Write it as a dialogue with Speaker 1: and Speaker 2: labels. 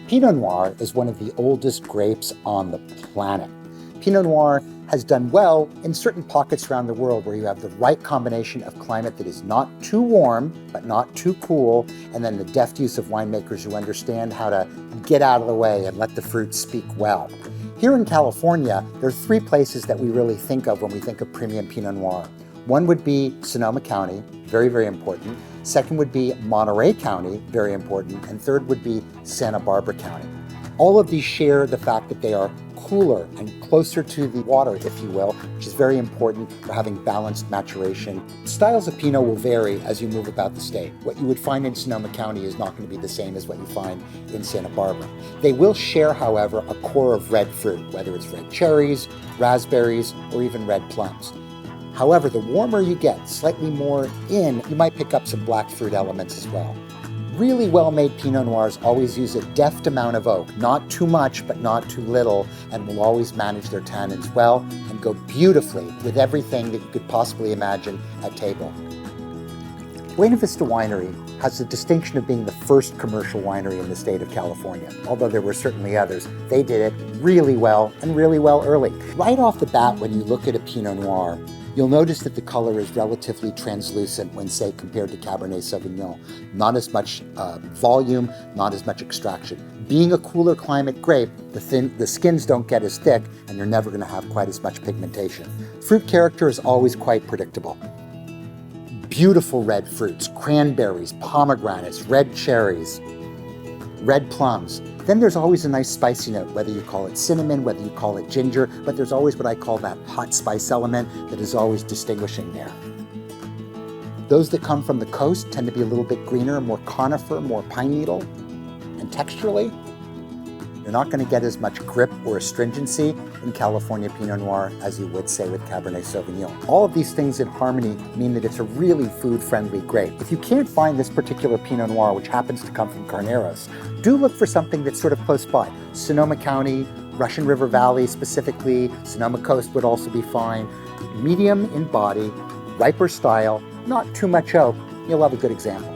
Speaker 1: Pinot Noir is one of the oldest grapes on the planet. Pinot Noir has done well in certain pockets around the world where you have the right combination of climate that is not too warm, but not too cool, and then the deft use of winemakers who understand how to get out of the way and let the fruit speak well. Here in California, there are three places that we really think of when we think of premium Pinot Noir. One would be Sonoma County, very, very important. Second would be Monterey County, very important. And third would be Santa Barbara County. All of these share the fact that they are cooler and closer to the water, if you will, which is very important for having balanced maturation. Styles of Pinot will vary as you move about the state. What you would find in Sonoma County is not going to be the same as what you find in Santa Barbara. They will share, however, a core of red fruit, whether it's red cherries, raspberries, or even red plums. However, the warmer you get, slightly more in, you might pick up some black fruit elements as well. Really well-made Pinot Noirs always use a deft amount of oak, not too much, but not too little, and will always manage their tannins well and go beautifully with everything that you could possibly imagine at table. Buena Vista Winery has the distinction of being the first commercial winery in the state of California. Although there were certainly others, they did it really well and really well early. Right off the bat, when you look at a Pinot Noir, you'll notice that the color is relatively translucent when, say, compared to Cabernet Sauvignon. Not as much volume, not as much extraction. Being a cooler climate grape, the skins don't get as thick and you're never gonna have quite as much pigmentation. Fruit character is always quite predictable. Beautiful red fruits, cranberries, pomegranates, red cherries, red plums. Then there's always a nice spicy note, whether you call it cinnamon, whether you call it ginger, but there's always what I call that hot spice element that is always distinguishing there. Those that come from the coast tend to be a little bit greener, more conifer, more pine needle, and texturally, you're not going to get as much grip or astringency in California Pinot Noir as you would, say, with Cabernet Sauvignon. All of these things in harmony mean that it's a really food-friendly grape. If you can't find this particular Pinot Noir, which happens to come from Carneros, do look for something that's sort of close by. Sonoma County, Russian River Valley specifically, Sonoma Coast would also be fine. Medium in body, riper style, not too much oak, you'll have a good example.